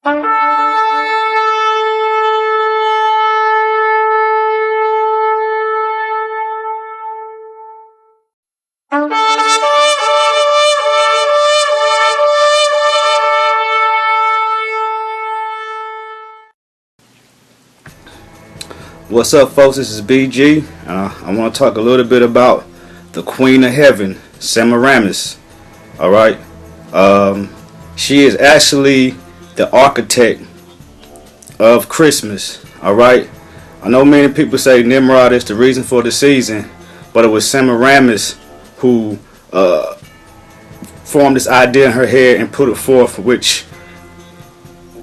What's up, folks? This is BG. I want to talk a little bit about the Queen of Heaven, Semiramis. All right, she is actually the architect of Christmas. All right, I know many people say Nimrod is the reason for the season, but it was Semiramis who formed this idea in her head and put it forth, which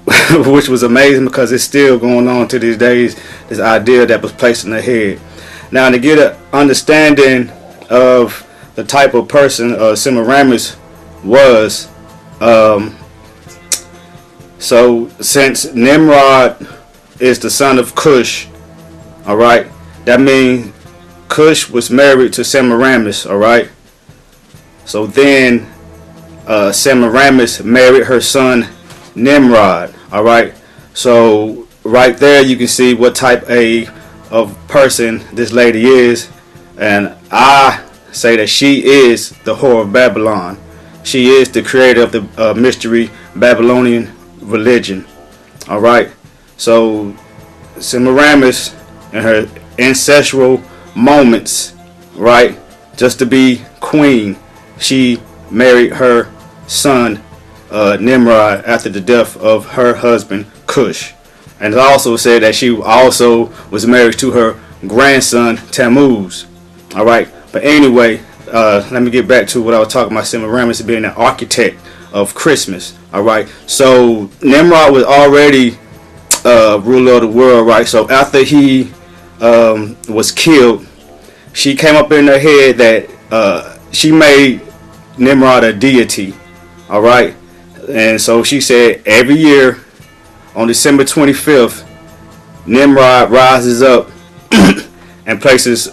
was amazing because it's still going on to these days. This idea that was placed in her head. Now, to get an understanding of the type of person Semiramis was, so since Nimrod is the son of Cush, all right, that means Cush was married to Semiramis, all right. So then Semiramis married her son Nimrod, all right. So right there you can see what type of person this lady is, and I say that she is the whore of Babylon. She is the creator of the mystery Babylonian religion, all right. So Semiramis in her ancestral moments, right, just to be queen, she married her son Nimrod after the death of her husband Cush. And it also said that she also was married to her grandson Tammuz. All right, but anyway, let me get back to what I was talking about. Semiramis being an architect of Christmas. All right, so Nimrod was already ruler of the world, right? So after he was killed, she came up in her head that she made Nimrod a deity. All right, and so she said every year on December 25th, Nimrod rises up and places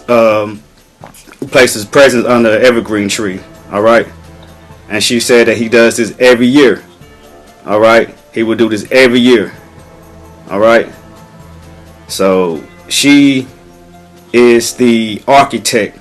presents under an evergreen tree. All right, and she said that he does this every year. All right, he will do this every year. All right, so she is the architect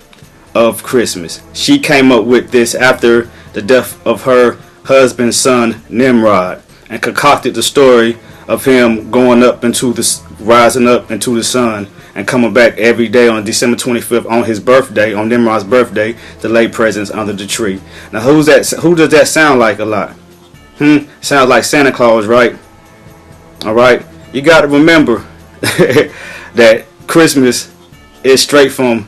of Christmas. She came up with this after the death of her husband's son Nimrod, and concocted the story of him going up into the rising up into the sun and coming back every day on December 25th on his birthday, on Nimrod's birthday, to lay presents under the tree. Now, who's that? Who does that sound like a lot? Sounds like Santa Claus, right? All right. You got to remember that Christmas is straight from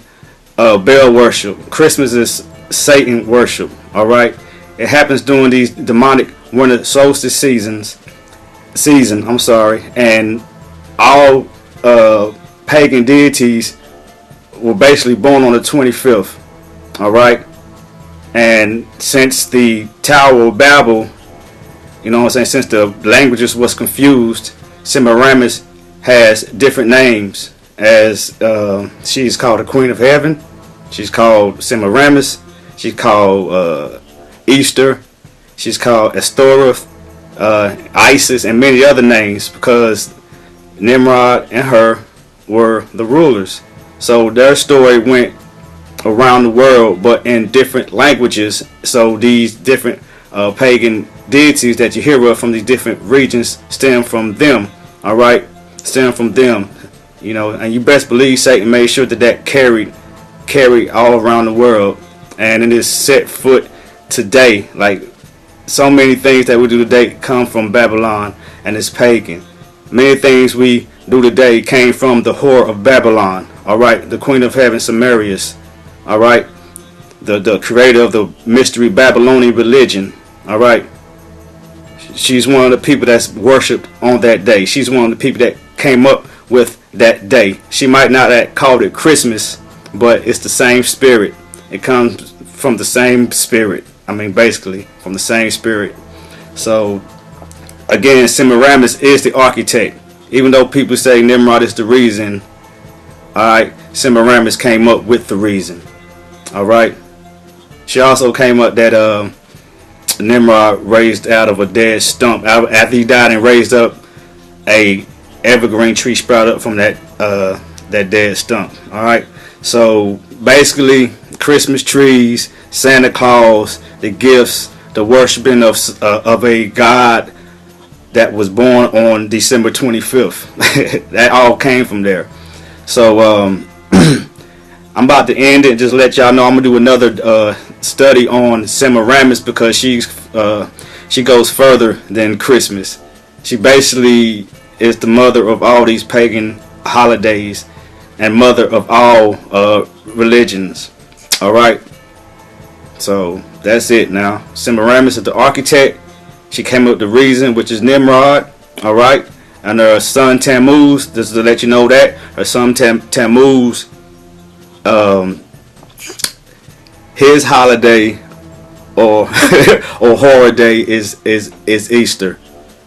Baal worship. Christmas is Satan worship. All right. It happens during these demonic winter solstice season. And all pagan deities were basically born on the 25th. All right, and since the Tower of Babel, you know what I'm saying, since the languages was confused, Semiramis has different names. As she's called the Queen of Heaven, she's called Semiramis, she's called Easter, she's called Astoreth, Isis, and many other names, because Nimrod and her were the rulers. So their story went around the world, but in different languages. So these different pagan deities that you hear of from these different regions stem from them. All right, stem from them. You know, and you best believe Satan made sure that carried all around the world, and it is set foot today. Like, so many things that we do today come from Babylon, and it's pagan. Many things we do today came from the whore of Babylon. All right, the Queen of Heaven, Semiramis. All right, the creator of the mystery Babylonian religion. All right, she's one of the people that's worshipped on that day. She's one of the people that came up with that day. She might not have called it Christmas, but it's the same spirit. It comes from the same spirit. I mean, basically from the same spirit. So again, Semiramis is the architect. Even though people say Nimrod is the reason, alright, Semiramis came up with the reason. Alright. She also came up that Nimrod raised out of a dead stump. After he died and raised up, a evergreen tree sprouted up from that dead stump. All right. So basically, Christmas trees, Santa Claus, the gifts, the worshiping of a God that was born on December 25th. That all came from there. So I'm about to end it. Just let y'all know I'm gonna do another study on Semiramis, because she goes further than Christmas. She basically is the mother of all these pagan holidays and mother of all religions. All right. So that's it. Now Semiramis is the architect. She came up with the reason, which is Nimrod. All right. And her son Tammuz, just to let you know that her son Tammuz, his holiday or or horror day is Easter,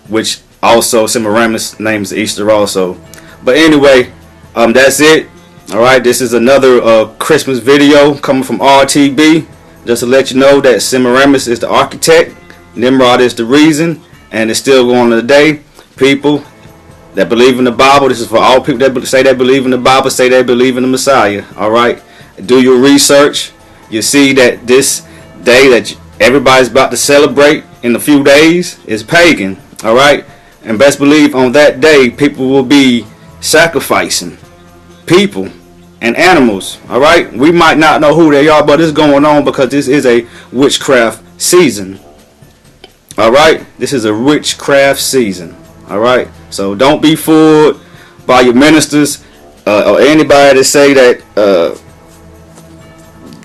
which also Semiramis names Easter also. But anyway, that's it. All right, this is another Christmas video coming from RTB. Just to let you know that Semiramis is the architect, Nimrod is the reason, and it's still going on today. People that believe in the Bible, this is for all people that say they believe in the Bible, say they believe in the Messiah. All right, do your research. You see that this day that everybody's about to celebrate in a few days is pagan. All right, and best believe on that day people will be sacrificing people and animals. All right, we might not know who they are, but it's going on because this is a witchcraft season. All right, this is a witchcraft season. All right, so don't be fooled by your ministers or anybody that say that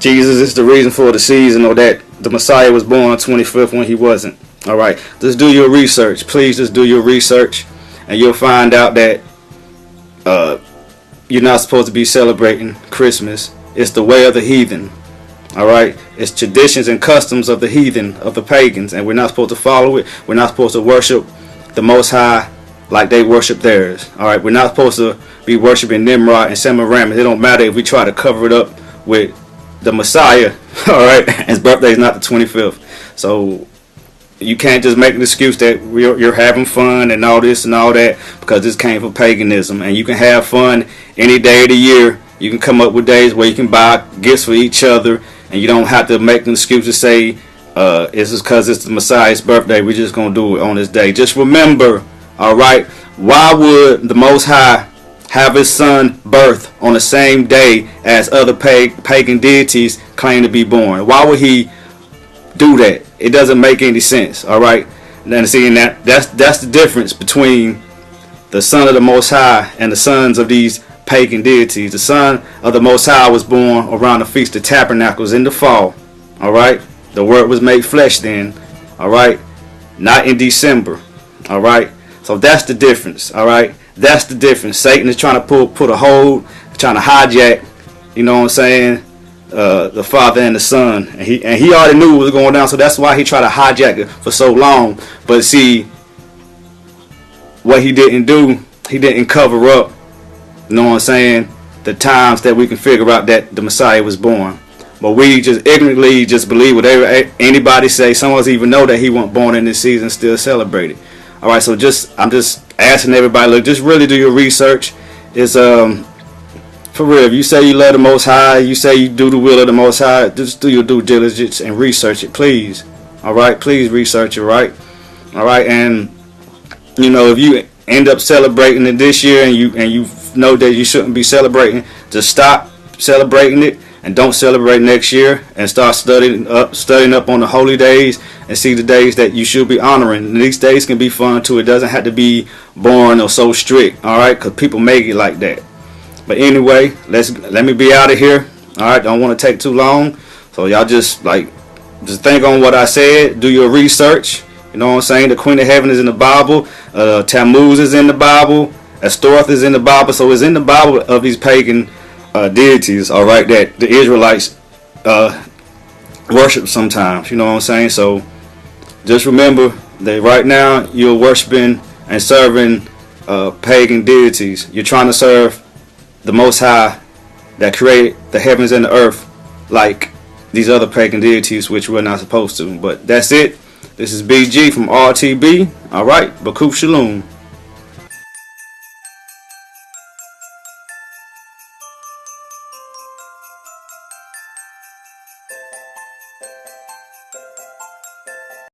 Jesus is the reason for the season, or that the Messiah was born on 25th when he wasn't. All right, just do your research. Please just do your research, and you'll find out that you're not supposed to be celebrating Christmas. It's the way of the heathen. All right, it's traditions and customs of the heathen, of the pagans, and we're not supposed to follow it. We're not supposed to worship the Most High like they worship theirs. All right, we're not supposed to be worshiping Nimrod and Semiramis. It don't matter if we try to cover it up with the Messiah. All right, his birthday is not the 25th, so you can't just make an excuse that you're having fun and all this and all that, because this came from paganism. And you can have fun any day of the year. You can come up with days where you can buy gifts for each other, and you don't have to make an excuse to say it's just because it's the Messiah's birthday, we're just going to do it on this day. Just remember, all right, why would the Most High have his son birth on the same day as other pagan deities claim to be born? Why would he do that? It doesn't make any sense. All right, and then seeing that's the difference between the son of the Most High and the sons of these pagan deities. The son of the Most High was born around the Feast of Tabernacles in the fall. All right, the Word was made flesh then. All right, not in December. All right, so that's the difference. All right, that's the difference. Satan is trying to put a hold, trying to hijack, you know what I'm saying, the Father and the Son, and he already knew what was going down, so that's why he tried to hijack it for so long. But see, what he didn't do, he didn't cover up, you know what I'm saying, the times that we can figure out that the Messiah was born. But we just ignorantly just believe whatever anybody say. Some of us even know that he wasn't born in this season, still celebrate it. All right, so I'm just asking everybody, look, just really do your research. It's for real. If you say you love the Most High, you say you do the will of the Most High, just do your due diligence and research it, please. All right, please research it, right? All right, and you know, if you end up celebrating it this year and you know that you shouldn't be celebrating, just stop celebrating it and don't celebrate next year, and start studying up on the holy days and see the days that you should be honoring. And these days can be fun too. It doesn't have to be boring or so strict. All right, because people make it like that. But anyway, let me be out of here. All right, don't want to take too long. So y'all just think on what I said. Do your research. You know what I'm saying? The Queen of Heaven is in the Bible. Tammuz is in the Bible. Astoreth is in the Bible. So it's in the Bible of these pagan deities, all right, that the Israelites worship sometimes. You know what I'm saying? So just remember that right now you're worshiping and serving pagan deities. You're trying to serve the Most High that created the heavens and the earth, like these other pagan deities, which we're not supposed to. But that's it. This is BG from RTB. Alright, Bakuf Shalom.